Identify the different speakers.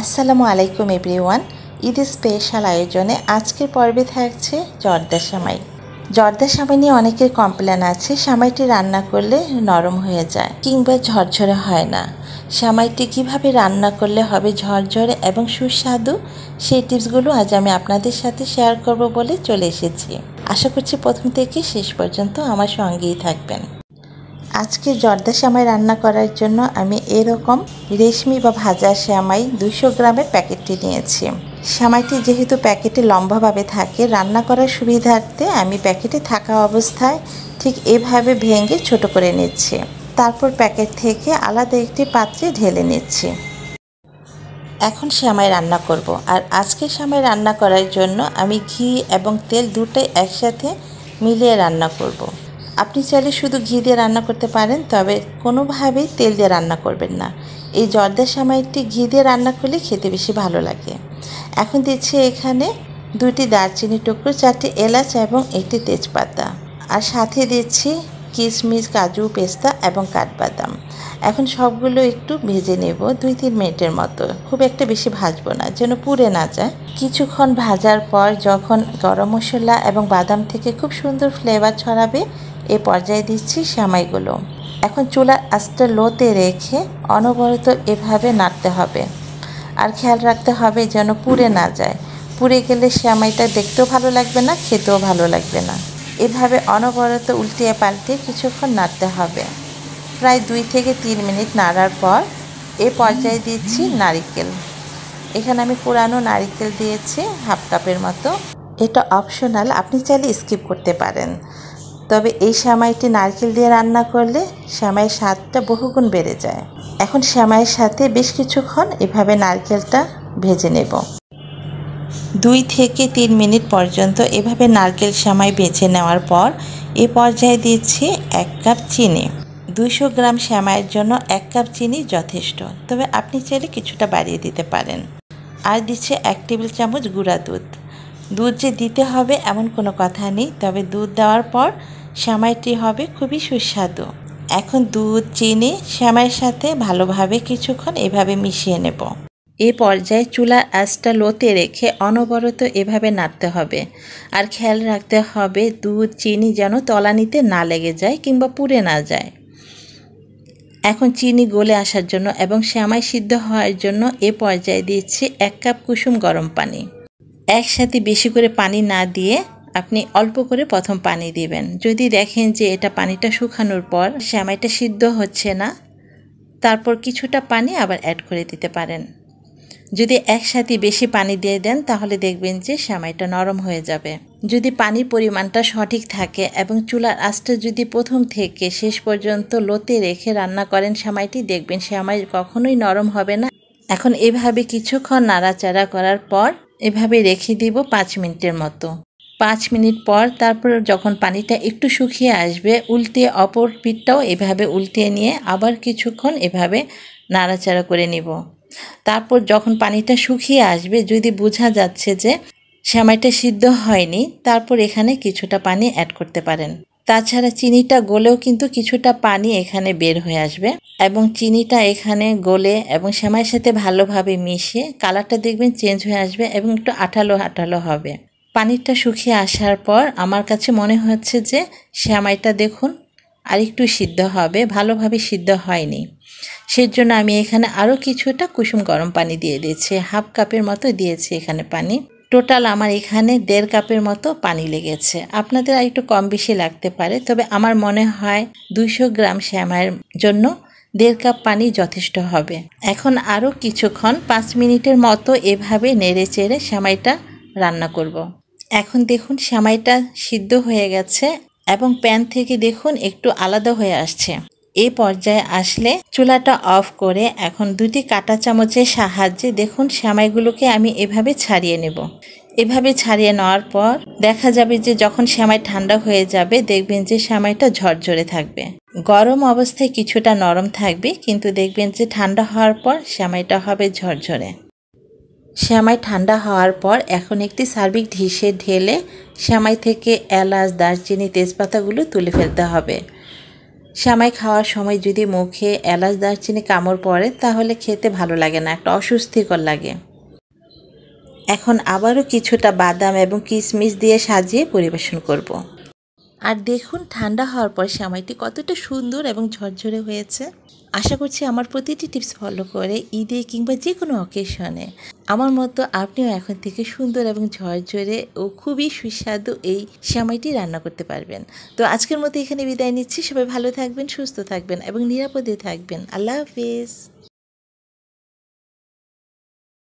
Speaker 1: আসসালামু আলাইকুম everyone. Eid special আয়োজনে আজকের পর্বে থাকছে জর্দা সেমাই। জর্দা সেমাই নিয়ে অনেকের কমপ্লেন আছে, সেমাইটি রান্না করলে নরম হয়ে যায় কিংবা ঝরঝরে হয় না। সেমাইটি কিভাবে রান্না করলে হবে ঝরঝরে এবং সুস্বাদু, সেই টিপসগুলো আজ আমি আপনাদের সাথে শেয়ার করব বলে চলে এসেছি। আশা করছি প্রথম থেকে শেষ পর্যন্ত আমার সঙ্গেই থাকবেন। আজকে জর্দা সেমাই রান্না করার জন্য আমি এরকম রেশমি বা ভাজা সেমাই 200 গ্রামের প্যাকেটটি নিয়েছি। সেমাইটি যেহেতু প্যাকেটে লম্বাভাবে থাকে, রান্না করার সুবিধার্থে আমি প্যাকেটে থাকা অবস্থায় ঠিক এভাবে ভেঙে ছোট করে নিচ্ছি। তারপর প্যাকেট থেকে আলাদা একটি পাত্রে ঢেলে নিচ্ছি। এখন সেমাই রান্না করব, আর আজকে সেমাই রান্না করার জন্য আমি ঘি এবং তেল দুটোই একসাথে মিলিয়ে রান্না করব। আপনি চাইলে শুধু ঘি দিয়ে রান্না করতে পারেন, তবে কোনোভাবেই তেল দিয়ে রান্না করবেন না। এই জর্দা সেমাইটি ঘি দিয়ে রান্না করলে খেতে বেশি ভালো লাগে। এখন দিচ্ছি এখানে 2টি দারচিনি টুকরো, 4টি এলাচ এবং 1টি তেজপাতা, আর সাথে দিচ্ছি কিশমিশ, কাজু, পেস্তা এবং কাঠবাদাম। এখন সবগুলো একটু ভেজে নেব 2-3 মিনিটের মতো। খুব একটা বেশি ভাজবো না, যেন পুড়ে না যায়। কিছুক্ষণ ভাজার পর যখন গরম মশলা এবং বাদাম থেকে খুব সুন্দর ফ্লেভার ছড়াবে, এ পর্যায়ে দিচ্ছি সেমাইগুলো। এখন চুলার আঁচটা লোতে রেখে অনবরত এভাবে নাড়তে হবে, আর খেয়াল রাখতে হবে যেন পুড়ে না যায়। পুড়ে গেলে সেমাইটা দেখতেও ভালো লাগবে না, খেতেও ভালো লাগবে না। এভাবে অনবরত উল্টিয়ে পাল্টিয়ে কিছুক্ষণ নাড়তে হবে। প্রায় 2 থেকে 3 মিনিট নাড়ার পর এ পর্যায়ে দিচ্ছি নারিকেল। এখানে আমি পুরানো নারিকেল দিয়েছি হাফ কাপের মতো। এটা অপশনাল, আপনি চাইলে স্কিপ করতে পারেন। তবে এই সেমাইটি নারকেল দিয়ে রান্না করলে সেমাইয়ের স্বাদটা বহুগুণ বেড়ে যায়। এখন সেমাইয়ের সাথে বেশ কিছুক্ষণ এভাবে নারকেলটা ভেজে নেব। 2 থেকে 3 মিনিট পর্যন্ত এভাবে নারকেল সেমাই ভেজে নেওয়ার পর এ পর্যায়ে দিচ্ছি 1 কাপ চিনি। 200 গ্রাম সেমাইয়ের জন্য 1 কাপ চিনি যথেষ্ট, তবে আপনি চাইলে কিছুটা বাড়িয়ে দিতে পারেন। আর দিচ্ছে 1 টেবিল চামচ গুঁড়া দুধ। দুধ যে দিতে হবে এমন কোনো কথা নেই, তবে দুধ দেওয়ার পর সেমাইটি হবে খুবই সুস্বাদু। এখন দুধ, চিনি সেমাইয়ের সাথে ভালোভাবে কিছুক্ষণ এভাবে মিশিয়ে নেব। এ পর্যায়ে চুলার আঁচটা লোতে রেখে অনবরত এভাবে নাড়তে হবে, আর খেয়াল রাখতে হবে দুধ, চিনি যেন তলানিতে না লেগে যায় কিংবা পুড়ে না যায়। এখন চিনি গলে আসার জন্য এবং সেমাই সিদ্ধ হওয়ার জন্য এ পর্যায়ে দিচ্ছি 1 কাপ কুসুম গরম পানি। একসাথে বেশি করে পানি না দিয়ে আপনি অল্প করে প্রথম পানি দিবেন। যদি দেখেন যে এটা পানিটা শুকানোর পর সেমাইটা সিদ্ধ হচ্ছে না, তারপর কিছুটা পানি আবার অ্যাড করে দিতে পারেন। যদি একসাথে বেশি পানি দিয়ে দেন তাহলে দেখবেন যে সেমাইটা নরম হয়ে যাবে। যদি পানির পরিমাণটা সঠিক থাকে এবং চুলার আঁচটা যদি প্রথম থেকে শেষ পর্যন্ত লোতে রেখে রান্না করেন সেমাইটি, দেখবেন সেমাই কখনোই নরম হবে না। এখন এভাবে কিছুক্ষণ নাড়াচাড়া করার পর এভাবে রেখে দিব 5 মিনিটের মতো। 5 মিনিট পর তারপর যখন পানিটা একটু শুকিয়ে আসবে, উল্টিয়ে অপর পিঠটাও এভাবে উল্টিয়ে নিয়ে আবার কিছুক্ষণ এভাবে নাড়াচাড়া করে নিব। তারপর যখন পানিটা শুকিয়ে আসবে, যদি বোঝা যাচ্ছে যে সেমাইটা সিদ্ধ হয়নি, তারপর এখানে কিছুটা পানি অ্যাড করতে পারেন। তাছাড়া চিনিটা গলেও কিন্তু কিছুটা পানি এখানে বের হয়ে আসবে, এবং চিনিটা এখানে গলে এবং সেমাইয়ের সাথে ভালোভাবে মিশিয়ে কালারটা দেখবেন চেঞ্জ হয়ে আসবে এবং একটু আঠালো আঠালো হবে। পানিটা শুকিয়ে আসার পর আমার কাছে মনে হচ্ছে যে সেমাইটা দেখুন আরেকটু সিদ্ধ হবে, ভালোভাবে সিদ্ধ হয়নি। সেজন্য আমি এখানে আরও কিছুটা কুসুম গরম পানি দিয়ে দিয়েছি। হাফ কাপের মতো দিয়েছি এখানে পানি। টোটাল আমার এখানে 1.5 কাপের মতো পানি লেগেছে। আপনাদের আর একটু কম বেশি লাগতে পারে, তবে আমার মনে হয় 200 গ্রাম সেমাইয়ের জন্য 1.5 কাপ পানি যথেষ্ট হবে। এখন আরও কিছুক্ষণ 5 মিনিটের মতো এভাবে নেড়ে চেড়ে সেমাইটা রান্না করব। এখন দেখুন সেমাইটা সিদ্ধ হয়ে গেছে এবং প্যান থেকে দেখুন একটু আলাদা হয়ে আসছে। এই পর্যায়ে আসলে চুলাটা অফ করে এখন 2টি কাঁটা চামচের সাহায্যে দেখুন সেমাইগুলোকে আমি এভাবে ছাড়িয়ে নেব। এভাবে ছাড়িয়ে নেওয়ার পর দেখা যাবে যে যখন সেমাই ঠান্ডা হয়ে যাবে, দেখবেন যে সেমাইটা ঝরঝরে থাকবে। গরম অবস্থায় কিছুটা নরম থাকবে, কিন্তু দেখবেন যে ঠান্ডা হওয়ার পর সেমাইটা হবে ঝরঝরে। সেমাই ঠান্ডা হওয়ার পর এখন একটি সার্ভিং ডিশে ঢেলে সেমাই থেকে এলাচ, দারচিনি, তেজপাতাগুলো তুলে ফেলতে হবে। সেমাই খাওয়ার সময় যদি মুখে এলাচ দারচিনি কামড় পড়ে তাহলে খেতে ভালো লাগে না, একটা অস্বস্তিকর লাগে। এখন আবারও কিছুটা বাদাম এবং কিশমিশ দিয়ে সাজিয়ে পরিবেশন করব। আর দেখুন ঠান্ডা হওয়ার পর সেমাইটি কতটা সুন্দর এবং ঝরঝরে হয়েছে। আশা করছি আমার প্রতিটি টিপস ফলো করে ঈদে কিংবা যে কোনো অকেশনে আমার মতো আপনিও এখন থেকে সুন্দর এবং ঝরঝরে ও খুবই সুস্বাদু এই সেমাইটি রান্না করতে পারবেন। তো আজকের মতো এখানে বিদায় নিচ্ছি। সবাই ভালো থাকবেন, সুস্থ থাকবেন এবং নিরাপদে থাকবেন। আল্লাহ হাফিজ।